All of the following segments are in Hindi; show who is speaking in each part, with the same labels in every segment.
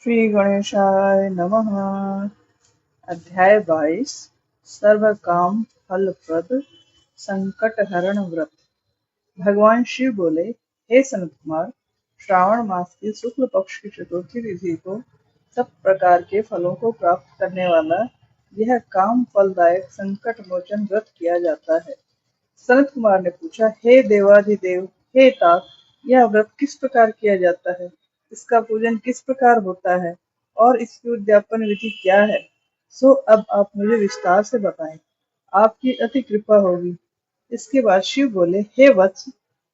Speaker 1: श्री गणेशाय नमः। अध्याय 22। सर्व काम फलप्रद संकट हरण व्रत। भगवान शिव बोले, हे सनत कुमार, श्रावण मास की शुक्ल पक्ष की चतुर्थी तिथि को सब प्रकार के फलों को प्राप्त करने वाला यह काम फलदायक संकट मोचन व्रत किया जाता है। सनत कुमार ने पूछा, हे देवाधिदेव, हे तात, यह व्रत किस प्रकार किया जाता है? इसका पूजन किस प्रकार होता है और इसकी उद्यापन विधि क्या है? सो अब आप मुझे विस्तार से बताएं, आपकी अति कृपा होगी। इसके बाद शिव बोले, हे वत्स,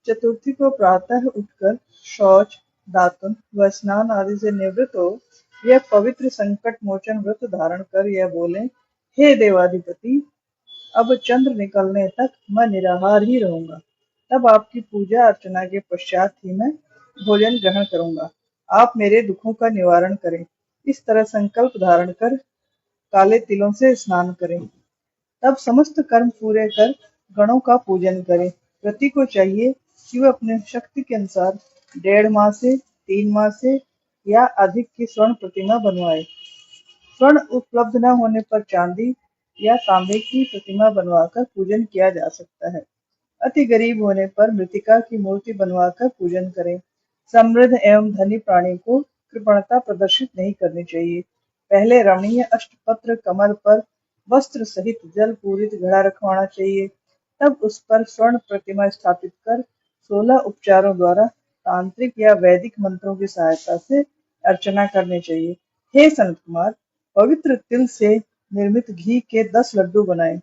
Speaker 1: चतुर्थी को प्रातः उठकर शौच, दातुन व स्नान आदि से निवृत्त हो यह पवित्र संकट मोचन व्रत धारण कर यह बोले, हे देवाधिपति, अब चंद्र निकलने तक मैं निराहार ही रहूंगा। तब आपकी पूजा अर्चना के पश्चात ही मैं भोजन ग्रहण करूंगा। आप मेरे दुखों का निवारण करें। इस तरह संकल्प धारण कर काले तिलों से स्नान करें। तब समस्त कर्म पूरे कर गणों का पूजन करें। व्यक्ति को चाहिए कि वह अपने शक्ति के अनुसार 1.5 माह से 3 माह से या अधिक की स्वर्ण प्रतिमा बनवाए। स्वर्ण उपलब्ध न होने पर चांदी या तांबे की प्रतिमा बनवाकर पूजन किया जा सकता है। अति गरीब होने पर मृतिका की मूर्ति बनवाकर पूजन करें। समृद्ध एवं धनी प्राणी को कृपणता प्रदर्शित नहीं करनी चाहिए। पहले रमणीय अष्टपत्र कमल पर वस्त्र सहित जल पूरित घड़ा रखवाना चाहिए। तब उस पर स्वर्ण प्रतिमा स्थापित कर 16 उपचारों द्वारा तांत्रिक या वैदिक मंत्रों की सहायता से अर्चना करनी चाहिए। हे सनत कुमार, पवित्र तिल से निर्मित घी के 10 लड्डू बनाएं,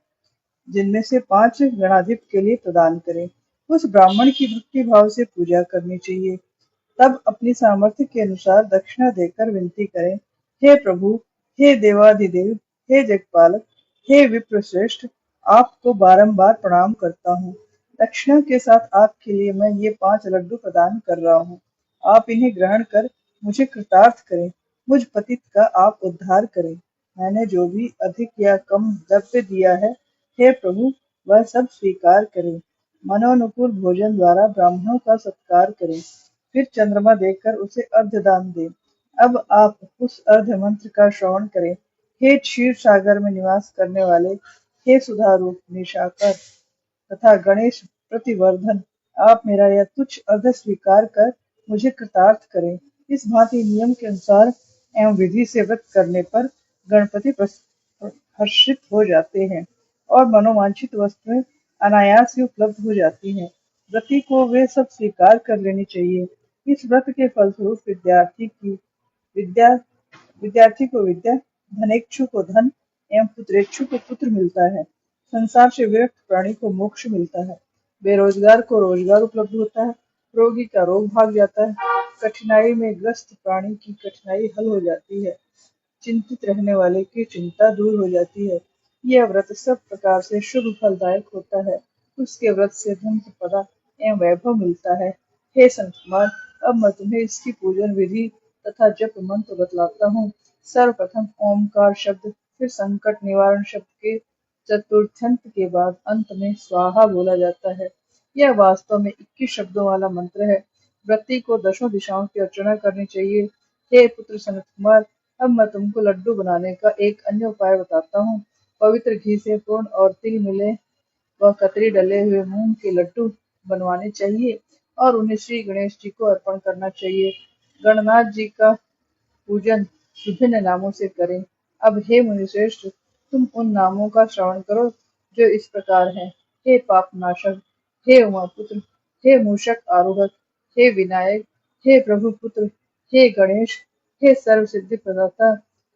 Speaker 1: जिनमें से 5 गणाधिप के लिए प्रदान करें। उस ब्राह्मण की भक्ति भाव से पूजा करनी चाहिए। तब अपनी सामर्थ्य के अनुसार दक्षिणा देकर विनती करें, हे प्रभु, हे देवाधिदेव, हे जगपालक, हे विप्रश्रेष्ठ, आपको बारंबार प्रणाम करता हूँ। दक्षिणा के साथ आपके लिए मैं ये 5 लड्डू प्रदान कर रहा हूँ। आप इन्हें ग्रहण कर मुझे कृतार्थ करें। मुझ पतित का आप उद्धार करें। मैंने जो भी अधिक या कम द्रव्य दिया है, हे प्रभु, वह सब स्वीकार करें। मनोनुकूल भोजन द्वारा ब्राह्मणों का सत्कार करें। फिर चंद्रमा देकर उसे अर्घ्यदान दें। अब आप उस अर्घ्य मंत्र का श्रवण करें। हे क्षीर सागर में निवास करने वाले, हे सुधारूप निशाकर तथा गणेश प्रतिवर्धन, आप मेरा यह तुच्छ अर्घ्य स्वीकार कर मुझे कृतार्थ करें। इस भांति नियम के अनुसार एवं विधि से व्रत करने पर गणपति हर्षित हो जाते हैं और मनोवांछित वस्तुएं अनायास ही उपलब्ध हो जाती हैं। व्रती को वे सब स्वीकार कर लेनी चाहिए। इस व्रत के फलस्वरूप विद्या विद्यार्थी को विद्या, धनेच्छु को धन एवं पुत्रेच्छु को पुत्र मिलता है। संसार से विरक्त प्राणी को मोक्ष मिलता है। बेरोजगार को रोजगार उपलब्ध होता है। रोगी का रोग भाग जाता है। कठिनाई में ग्रस्त प्राणी की कठिनाई हल हो जाती है। चिंतित रहने वाले की चिंता दूर हो जाती है। यह व्रत सब प्रकार से शुभ फलदायक होता है। उसके व्रत से धन संपदा एवं वैभव मिलता है। हे संत कुमार, अब मैं तुम्हें इसकी पूजन विधि तथा जप मंत्र बतलाता हूँ। सर्वप्रथम ओमकार शब्द, फिर संकट निवारण शब्द के चतुर्थ्यंत के बाद अंत में स्वाहा बोला जाता है। यह वास्तव में 21 शब्दों वाला मंत्र है। व्रती को दशों दिशाओं की अर्चना करनी चाहिए। हे पुत्र सनत कुमार, अब मैं तुमको लड्डू बनाने का एक अन्य उपाय बताता हूँ। पवित्र घी से पूर्ण और तिल मिले व कतरी डले हुए मूंग के लड्डू बनवाने चाहिए और उन्हें श्री गणेश जी को अर्पण करना चाहिए। गणनाथ जी का पूजन विभिन्न नामों से करें। अब हे मुनिश्रेष्ठ, तुम उन नामों का श्रवण करो जो इस प्रकार हैं। हे पापनाशक, हे उमापुत्र, हे मूषक आरूढ़, हे विनायक, हे प्रभुपुत्र, हे गणेश, हे सर्व सिद्धि प्रदाता,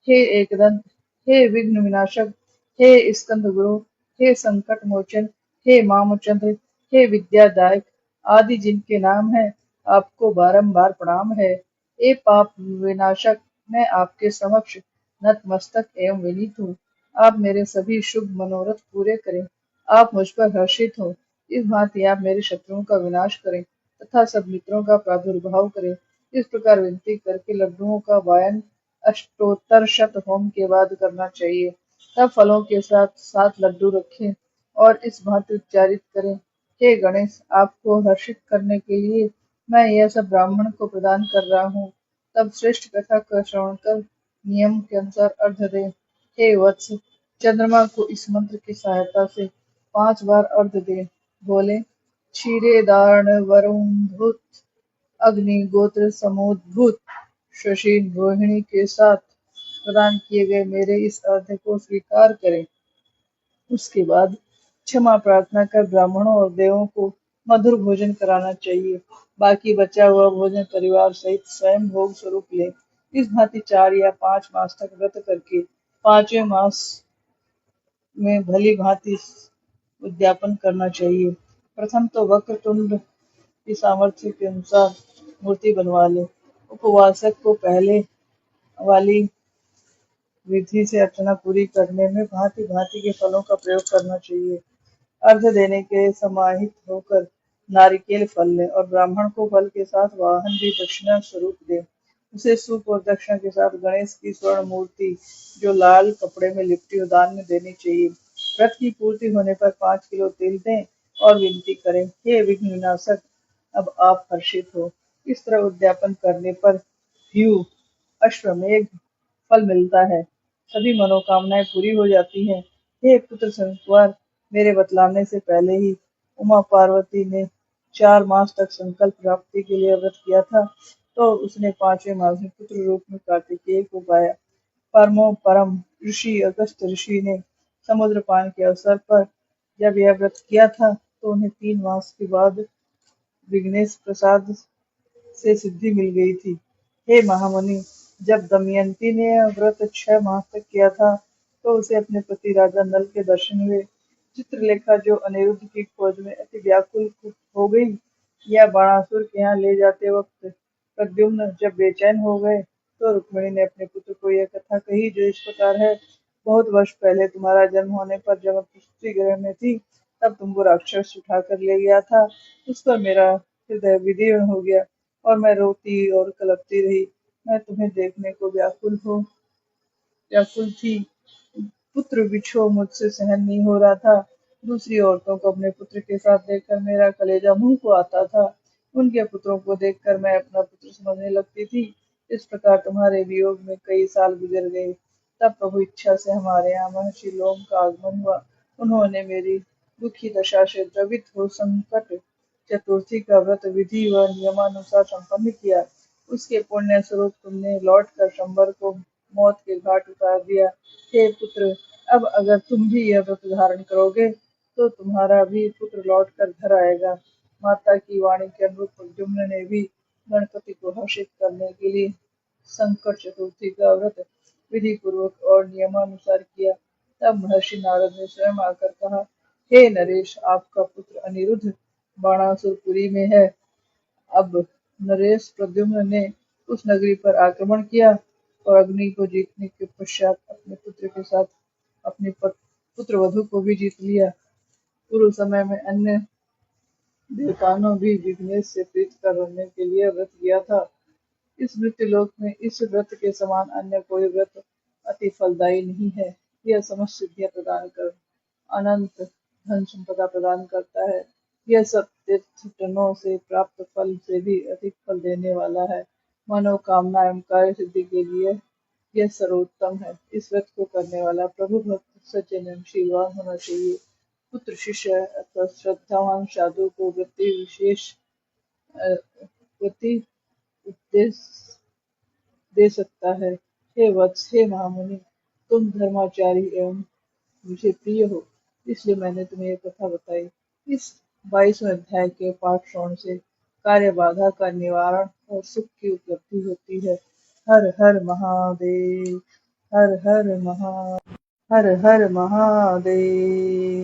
Speaker 1: हे एकदंत, हे विघ्न विनाशक, हे स्कंद गुरु, हे संकट मोचन, हे मामचंद्र, हे विद्यादायक आदि जिनके नाम है, आपको बारंबार प्रणाम है। हे पाप विनाशक, मैं आपके समक्ष नतमस्तक एवं विनीत हूँ। आप मेरे सभी शुभ मनोरथ पूरे करें। आप मुझ पर हर्षित हो। इस भांति आप मेरे शत्रुओं का विनाश करें तथा सब मित्रों का प्रादुर्भाव करें। इस प्रकार विनती करके लड्डुओं का वायन अष्टोत्तर शत होम के बाद करना चाहिए। तब फलों के साथ 7 लड्डू रखें और इस भांति उच्चारित करें, हे गणेश, आपको हर्षित करने के लिए मैं यह सब ब्राह्मण को प्रदान कर रहा हूँ। तब श्रेष्ठ कथा का श्रवण कर नियम के अनुसार अर्घ दे। हे वत्स, चंद्रमा को इस मंत्र की सहायता से 5 बार अर्घ दे। बोले, क्षीरे दार्ण वरुण भूत, अग्नि गोत्र समोद्भूत, शशि रोहिणी के साथ प्रदान किए गए मेरे इस अर्घ्य को स्वीकार करें। उसके बाद क्षमा प्रार्थना कर ब्राह्मणों और देवों को मधुर भोजन कराना चाहिए। बाकी बचा हुआ भोजन परिवार सहित स्वयं भोग स्वरूप ले। इस भांति 4 या 5 मास तक व्रत करके 5वें मास में भली भांति उद्यापन करना चाहिए। प्रथम तो वक्रतुंड की सामर्थ्य के अनुसार मूर्ति बनवा ले। उपवासक को पहले वाली विधि से अर्चना पूरी करने में भांति भांति के फलों का प्रयोग करना चाहिए। अर्घ्य देने के समाहित होकर नारिकेल फल ले और ब्राह्मण को फल के साथ वाहन भी दक्षिणा स्वरूप दे। उसे सूप और दक्षिणा के साथ गणेश की स्वर्ण मूर्ति जो लाल कपड़े में लिपटी हो दान में देनी चाहिए। व्रत की पूर्ति होने पर 5 किलो तेल दें और विनती करें, हे विघ्न विनाशक, अब आप हर्षित हो। इस तरह उद्यापन करने पर ह्यू अश्वमेघ फल मिलता है। सभी मनोकामनाएं पूरी हो जाती हैं। हे पुत्र संकुवार, मेरे बतलाने से पहले ही उमा पार्वती ने 4 मास तक संकल्प प्राप्ति के लिए व्रत किया था, तो उसने 5वें मास में पुत्र रूप में कार्तिकेय को पाया। परमो परम ऋषि अगस्त ऋषि ने समुद्र पान के अवसर पर जब यह व्रत किया था, तो उन्हें 3 मास के बाद विघ्नेश प्रसाद से सिद्धि मिल गई थी। हे महामुनि, जब दमयंती ने यह व्रत 6 मास तक किया था, तो उसे अपने पति राजा नल के दर्शन हुए। चित्रलेखा जो अनिरुद्ध की खोज में अति व्याकुल हो गई, या बाणासुर के यहाँ ले जाते वक्त प्रद्युम्न जब बेचैन हो गए, तो रुक्मिणी ने अपने पुत्र को यह कथा कही जो इस प्रकार है। बहुत वर्ष पहले तुम्हारा जन्म होने पर जब मैं पुष्टि गृह में थी, तब तुमको राक्षस उठाकर ले गया था। उस पर मेरा हृदय विदीर्ण हो गया और मैं रोती और कलपती रही। मैं तुम्हें देखने को व्याकुल थी। पुत्र बिछो मुझसे सहन नहीं हो रहा था। दूसरी औरतों को अपने पुत्र के साथ देखकर मेरा कलेजा मुंह को आता था। उनके पुत्रों को देखकर मैं अपना पुत्र समझने लगती थी। इस प्रकार तुम्हारे वियोग में कई साल गुजर गए। तब प्रभु इच्छा से हमारे यहाँ महर्षि लोम का आगमन हुआ। उन्होंने मेरी दुखी दशा से द्रवित हो संकट चतुर्थी का व्रत विधि व नियमानुसार संपन्न किया। उसके पुण्य स्वरूप तुमने लौटकर शंबर को मौत के घाट उतार दिया। हे पुत्र, अब अगर तुम भी यह व्रत धारण करोगे, तो तुम्हारा भी पुत्र लौटकर घर आएगा। माता की वाणी के अनुरूप प्रद्युम्न ने भी गणपति को हर्षित करने के लिए संकट चतुर्थी का व्रत विधि पूर्वक और नियमानुसार किया। तब महर्षि नारद ने स्वयं आकर कहा, हे नरेश, आपका पुत्र अनिरुद्ध बाणासुरपुरी में है। अब नरेश प्रद्युम्न ने उस नगरी पर आक्रमण किया और अग्नि को जीतने के पश्चात अपने पुत्र के साथ अपनी पुत्र वधु को भी जीत लिया। पूर्व समय में अन्य देवताओं ने भी विघ्नेश से प्रीत करने के लिए व्रत किया था। इस मृत्युलोक में इस व्रत के समान अन्य कोई व्रत अति फलदायी नहीं है। यह समस्त सिद्धियां प्रदान कर अनंत धन संपदा प्रदान करता है। यह सब तीर्थटनों से प्राप्त फल से भी अधिक फल देने वाला है। मनोकामना एवं कार्य सिद्धि के लिए यह सर्वोत्तम है। इस व्रत को करने वाला प्रभु भक्त सज्जन एवं शीलवान होना चाहिए। पुत्र शिष्य अथवा श्रद्धावान साधु को प्रति उपदेश दे सकता है। हे वत्स, हे महामुनि, तुम धर्माचारी एवं मुझे प्रिय हो, इसलिए मैंने तुम्हें यह कथा बताई। इस 22वें अध्याय के पाठ श्रवण से कार्य बाधा का निवारण और सुख की उपलब्धि होती है। हर हर महादेव। हर हर महादेव।